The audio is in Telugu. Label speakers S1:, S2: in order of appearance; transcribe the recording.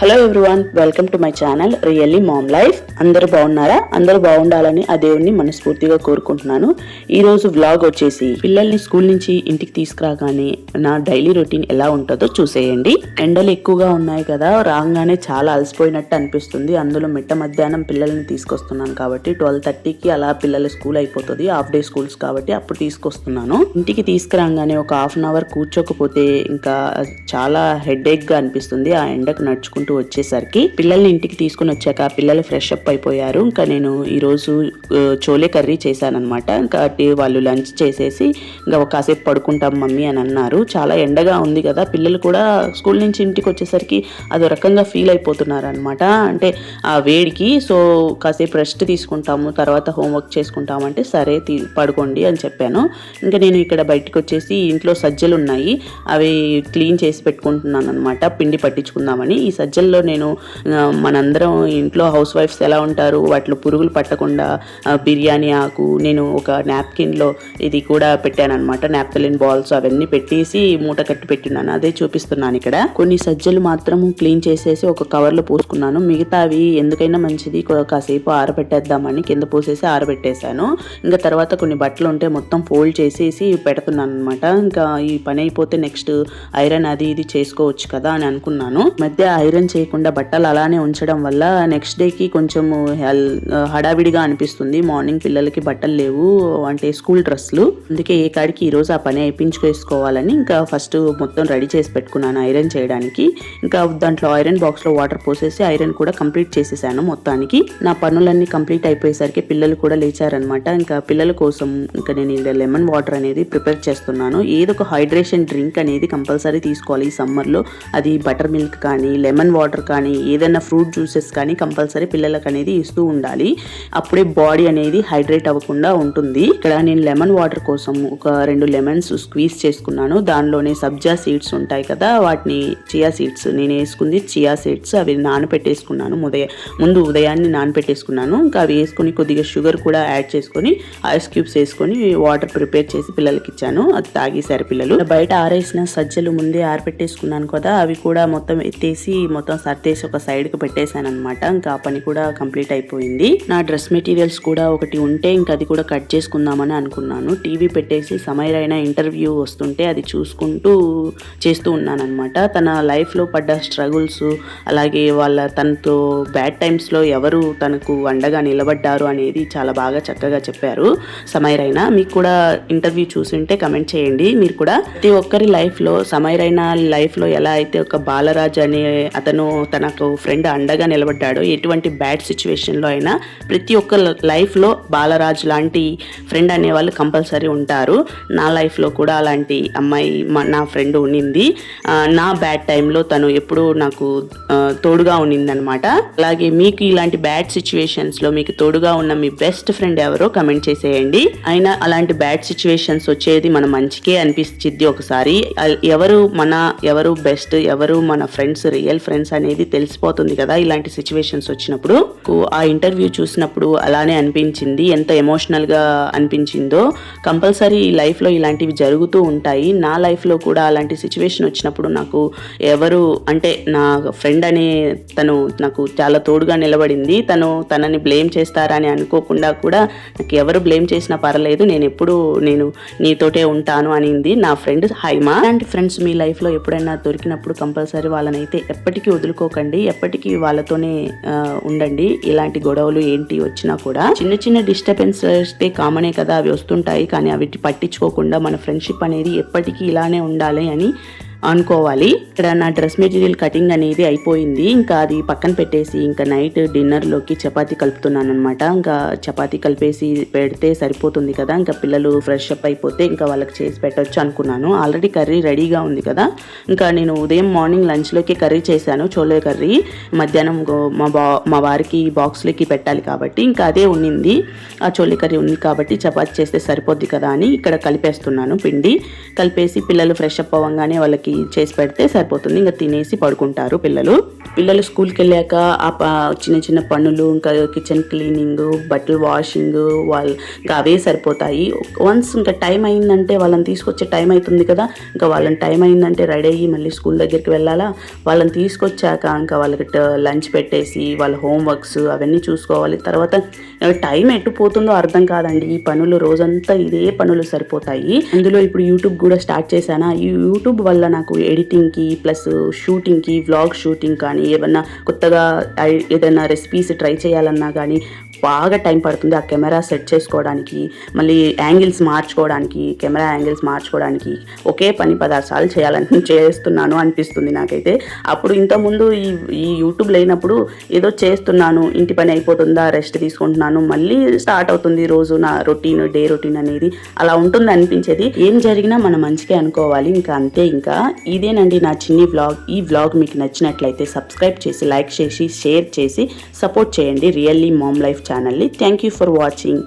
S1: Hello everyone, welcome to my channel really mom life. అందరూ బాగున్నారా? అందరూ బాగుండాలని ఆ దేవుణ్ణి మనస్ఫూర్తిగా కోరుకుంటున్నాను. ఈరోజు వ్లాగ్ వచ్చేసి పిల్లల్ని స్కూల్ నుంచి ఇంటికి తీసుకురాగానే నా డైలీ రొటీన్ ఎలా ఉంటుందో చూసేయండి. ఎండలు ఎక్కువగా ఉన్నాయి కదా, రాగానే చాలా అలసిపోయినట్టు అనిపిస్తుంది. అందులో మిట్ట మధ్యాహ్నం పిల్లల్ని తీసుకొస్తున్నాను కాబట్టి 12:30కి అలా పిల్లల స్కూల్ అయిపోతుంది. హాఫ్ డే స్కూల్స్ కాబట్టి అప్పుడు తీసుకొస్తున్నాను. ఇంటికి తీసుకురాగానే ఒక హాఫ్ అన్ అవర్ కూర్చోకపోతే ఇంకా చాలా హెడేక్ గా అనిపిస్తుంది. ఆ ఎండకు నడుచుకుంటూ వచ్చేసరికి పిల్లల్ని ఇంటికి తీసుకుని వచ్చాక పిల్లలు ఫ్రెష్ అప్ అయిపోయారు. ఇంకా నేను ఈరోజు చోలే కర్రీ చేశాను అనమాట. ఇంకా వాళ్ళు లంచ్ చేసేసి ఇంకా కాసేపు పడుకుంటాం మమ్మీ అని అన్నారు. చాలా ఎండగా ఉంది కదా, పిల్లలు కూడా స్కూల్ నుంచి ఇంటికి వచ్చేసరికి అదో రకంగా ఫీల్ అయిపోతున్నారు అనమాట. అంటే ఆ వేడికి సో కాసేపు రెస్ట్ తీసుకుంటాము, తర్వాత హోంవర్క్ చేసుకుంటామంటే సరే పడుకోండి అని చెప్పాను. ఇంకా నేను ఇక్కడ బయటకు వచ్చేసి ఇంట్లో సజ్జలు ఉన్నాయి, అవి క్లీన్ చేసి పెట్టుకుంటున్నాను అనమాట, పిండి పట్టించుకుందామని. ఈ సజ్జల్లో నేను మనందరం ఇంట్లో హౌస్ వైఫ్స్ ఎలా ఉంటారు, వాటిలో పురుగులు పట్టకుండా బిర్యానీ ఆకు నేను ఒక నాప్కిన్లో ఇది కూడా పెట్టాను అనమాట. నాప్థలిన్ బాల్స్ అవన్నీ పెట్టేసి మూట కట్టి పెట్టినాను, అదే చూపిస్తున్నాను ఇక్కడ. కొన్ని సజ్జలు మాత్రం క్లీన్ చేసేసి ఒక కవర్లో పోసుకున్నాను, మిగతావి ఎందుకైనా మంచిది కాసేపు ఆరబెట్టేద్దామని కింద పోసేసి ఆరబెట్టేశాను. ఇంకా తర్వాత కొన్ని బట్టలు ఉంటే మొత్తం ఫోల్డ్ చేసేసి పెడుతున్నాను అనమాట. ఇంకా ఈ పని అయిపోతే నెక్స్ట్ ఐరన్ అది ఇది చేసుకోవచ్చు కదా అని అనుకున్నాను. మధ్య ఐరన్ చేయకుండా బట్టలు అలానే ఉంచడం వల్ల నెక్స్ట్ డేకి కొంచెం హడావిడిగా అనిపిస్తుంది. మార్నింగ్ పిల్లలకి బట్టలు లేవు అంటే స్కూల్ డ్రెస్లు, అందుకే ఏ కాడికి ఈరోజు ఆ పని వేయించుకేసుకోవాలని ఇంకా ఫస్ట్ మొత్తం రెడీ చేసి పెట్టుకున్నాను ఐరన్ చేయడానికి. ఇంకా దాంట్లో ఐరన్ బాక్స్లో వాటర్ పోసేసి ఐరన్ కూడా కంప్లీట్ చేసేసాను. మొత్తానికి నా పనులన్నీ కంప్లీట్ అయిపోయేసరికి పిల్లలు కూడా లేచారనమాట. ఇంకా పిల్లల కోసం ఇంకా నేను ఇలా లెమన్ వాటర్ అనేది ప్రిపేర్ చేస్తున్నాను. ఏదో ఒక హైడ్రేషన్ డ్రింక్ అనేది కంపల్సరీ తీసుకోవాలి ఈ సమ్మర్లో. అది బటర్ మిల్క్ కానీ లెమన్ వాటర్ కానీ ఏదైనా ఫ్రూట్ జ్యూసెస్ కానీ కంపల్సరీ పిల్లలకు అనేది ఇస్తూ ఉండాలి, అప్పుడే బాడీ అనేది హైడ్రేట్ అవ్వకుండా ఉంటుంది. ఇక్కడ నేను లెమన్ వాటర్ కోసం ఒక 2 లెమన్స్ స్క్వీజ్ చేసుకున్నాను. దానిలోనే సబ్జా సీడ్స్ ఉంటాయి కదా, వాటిని చియా సీడ్స్ నేను వేసుకుంది చియా సీడ్స్, అవి నానపెట్టేసుకున్నాను. ముందు ఉదయాన్నే నానపెట్టేసుకున్నాను. ఇంకా అవి వేసుకొని కొద్దిగా షుగర్ కూడా యాడ్ చేసుకొని ఐస్ క్యూబ్స్ వేసుకొని వాటర్ ప్రిపేర్ చేసి పిల్లలకి ఇచ్చాను. అది తాగేశారు పిల్లలు. బయట ఆరేసిన సజ్జలు ముందే ఆరపెట్టేసుకున్నాను కదా, అవి కూడా మొత్తం ఎత్తేసి మొత్తం సర్దేసి ఒక సైడ్కి పెట్టేశాను అనమాట. ఇంకా ఆ పని కూడా కంప్లీట్ అయిపోయింది. నా డ్రెస్ మెటీరియల్స్ కూడా ఒకటి ఉంటే ఇంకా అది కూడా కట్ చేసుకుందామని అనుకున్నాను. టీవీ పెట్టేసి సమయరైన ఇంటర్వ్యూ వస్తుంటే అది చూసుకుంటూ చేస్తూ ఉన్నాను అనమాట. తన లైఫ్లో పడ్డ స్ట్రగుల్స్, అలాగే తనతో బ్యాడ్ టైమ్స్లో ఎవరు తనకు అండగా నిలబడ్డారు అనేది చాలా బాగా చక్కగా చెప్పారు సమయరైన. మీకు కూడా ఇంటర్వ్యూ చూసుంటే కమెంట్ చేయండి. మీరు కూడా ప్రతి ఒక్కరి లైఫ్లో సమయరైన లైఫ్లో ఎలా అయితే ఒక బాలరాజ్ అనే అతను తనకు ఫ్రెండ్ అండగా నిలబడ్డాడో, ఎటువంటి బ్యాడ్ సిచ్యువేషన్లో అయినా ప్రతి ఒక్క లైఫ్లో బాలరాజ్ లాంటి ఫ్రెండ్ అనే వాళ్ళు కంపల్సరీ ఉంటారు. నా లైఫ్లో కూడా అలాంటి అమ్మాయి నా ఫ్రెండ్ ఉండింది. నా బ్యాడ్ టైంలో తను ఎప్పుడూ నాకు తోడుగా ఉండిందనమాట. అలాగే మీకు ఇలాంటి బ్యాడ్ సిచ్యువేషన్స్లో మీకు తోడుగా ఉన్న మీ బెస్ట్ ఫ్రెండ్ ఎవరో కమెంట్ చేసేయండి. అయినా అలాంటి బ్యాడ్ సిచ్యువేషన్స్ వచ్చేది మన మంచికే అనిపిస్తుంది ఒకసారి. ఎవరు బెస్ట్, ఎవరు మన ఫ్రెండ్స్, రియల్ ఫ్రెండ్స్ అనేది తెలిసిపోతుంది కదా ఇలాంటి సిచ్యువేషన్స్ వచ్చినప్పుడు. ఆ ఇంటర్వ్యూ చూసినప్పుడు అలానే అనిపించింది, ఎంత ఎమోషనల్ గా అనిపించిందో. కంపల్సరీ లైఫ్లో ఇలాంటివి జరుగుతూ ఉంటాయి. నా లైఫ్లో కూడా అలాంటి సిచ్యువేషన్ వచ్చినప్పుడు నాకు ఎవరు అంటే నా ఫ్రెండ్ అనే తను నాకు చాలా తోడుగా నిలబడింది. తనని బ్లేమ్ చేస్తారా అని అనుకోకుండా కూడా నాకు ఎవరు బ్లేమ్ చేసినా పర్లేదు, నేను నీతోటే ఉంటాను అనింది నా ఫ్రెండ్ హైమా. అలాంటి ఫ్రెండ్స్ మీ లైఫ్లో ఎప్పుడైనా దొరికినప్పుడు కంపల్సరీ వాళ్ళనైతే ఎప్పటికీ వదులుకోకండి, ఎప్పటికీ వాళ్ళతోనే ఉండండి. ఇలాంటి గొడవలు ఏంటి వచ్చినా కూడా చిన్న చిన్న డిస్టర్బెన్స్ అయితే కామనే కదా, అవి వస్తుంటాయి. కానీ అవి పట్టించుకోకుండా మన ఫ్రెండ్షిప్ అనేది ఎప్పటికీ ఇలానే ఉండాలి అని అనుకోవాలి. ఇక్కడ నా డ్రెస్ మెటీరియల్ కటింగ్ అనేది అయిపోయింది. ఇంకా అది పక్కన పెట్టేసి ఇంకా నైట్ డిన్నర్లోకి చపాతీ కలుపుతున్నాను అనమాట. ఇంకా చపాతీ కలిపేసి పెడితే సరిపోతుంది కదా, ఇంకా పిల్లలు ఫ్రెష్ అప్ అయిపోతే ఇంకా వాళ్ళకి చేసి పెట్టవచ్చు అనుకున్నాను. ఆల్రెడీ కర్రీ రెడీగా ఉంది కదా. ఇంకా నేను ఉదయం మార్నింగ్ లంచ్లోకి కర్రీ చేశాను, చోలే కర్రీ. మధ్యాహ్నం మా వారికి బాక్స్లోకి పెట్టాలి కాబట్టి ఇంకా అదే ఉండింది. ఆ చోలే కర్రీ ఉంది కాబట్టి చపాతీ చేస్తే సరిపోద్ది కదా అని ఇక్కడ కలిపేస్తున్నాను. పిండి కలిపేసి పిల్లలు ఫ్రెష్ అప్ అవ్వగానే వాళ్ళకి వాళ్ళకి చేసి పెడితే సరిపోతుంది. ఇంకా తినేసి పడుకుంటారు పిల్లలు స్కూల్కి వెళ్ళాక చిన్న చిన్న పనులు, ఇంకా కిచెన్ క్లీనింగ్, బట్టలు వాషింగ్, ఇంకా అవే సరిపోతాయి. వన్స్ ఇంకా టైం అయిందంటే వాళ్ళని తీసుకొచ్చే టైం అవుతుంది కదా, ఇంకా వాళ్ళని టైం అయిందంటే రెడీ అయ్యి మళ్ళీ స్కూల్ దగ్గరికి వెళ్ళాలా. వాళ్ళని తీసుకొచ్చాక ఇంకా వాళ్ళకి లంచ్ పెట్టేసి వాళ్ళ హోంవర్క్స్ అవన్నీ చూసుకోవాలి. తర్వాత టైం ఎట్టుపోతుందో అర్థం కాదండి. ఈ పనులు రోజంతా ఇదే పనులు సరిపోతాయి. అందులో ఇప్పుడు యూట్యూబ్ కూడా స్టార్ట్ చేశానా. ఈ యూట్యూబ్ వల్ల నాకు ఎడిటింగ్కి ప్లస్ షూటింగ్కి, వ్లాగ్ షూటింగ్ కానీ, ఏమన్నా కొత్తగా ఏదైనా రెసిపీస్ ట్రై చేయాలన్నా కానీ బాగా టైం పడుతుంది. ఆ కెమెరా సెట్ చేసుకోవడానికి, మళ్ళీ కెమెరా యాంగిల్స్ మార్చుకోవడానికి ఒకే పని 16 సార్లు చేస్తున్నాను అనిపిస్తుంది నాకైతే. అప్పుడు ఇంతకుముందు ఈ యూట్యూబ్ లేనప్పుడు ఏదో చేస్తున్నాను, ఇంటి పని అయిపోతుందా, రెస్ట్ తీసుకుంటున్నాను, మళ్ళీ స్టార్ట్ అవుతుంది రోజు నా డే రొటీన్ అనేది. అలా ఉంటుంది అనిపించేది. ఏం జరిగినా మన మంచిగా అనుకోవాలి, ఇంకా అంతే. ఇంకా ఇదేనండి నా చిన్ని వ్లాగ్. ఈ వ్లాగ్ మీకు నచ్చినట్లయితే సబ్స్క్రైబ్ చేసి, లైక్ చేసి, షేర్ చేసి సపోర్ట్ చేయండి రియల్లీ మామ్ లైఫ్ ఛానల్ని. Thank you for watching.